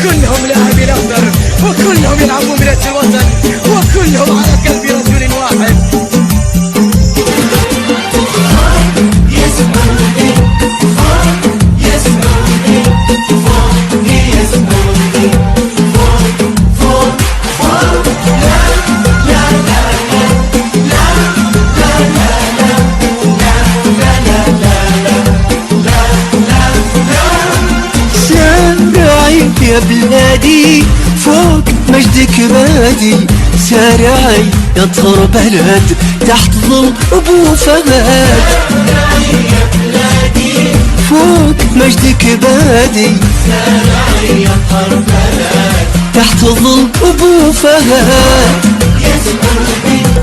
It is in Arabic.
كلهم لاعبين أخضر، وكلهم يلعبون من أجل الوطن، وكلهم على قلب رجل واحد. يا بلادي فوق مجدك بادي، سارعي يا طهر بلد تحت ظل ابو فهد. يا بلادي فوق مجدك بادي، سارعي يا طهر بلد تحت ظل ابو فهد. يسمع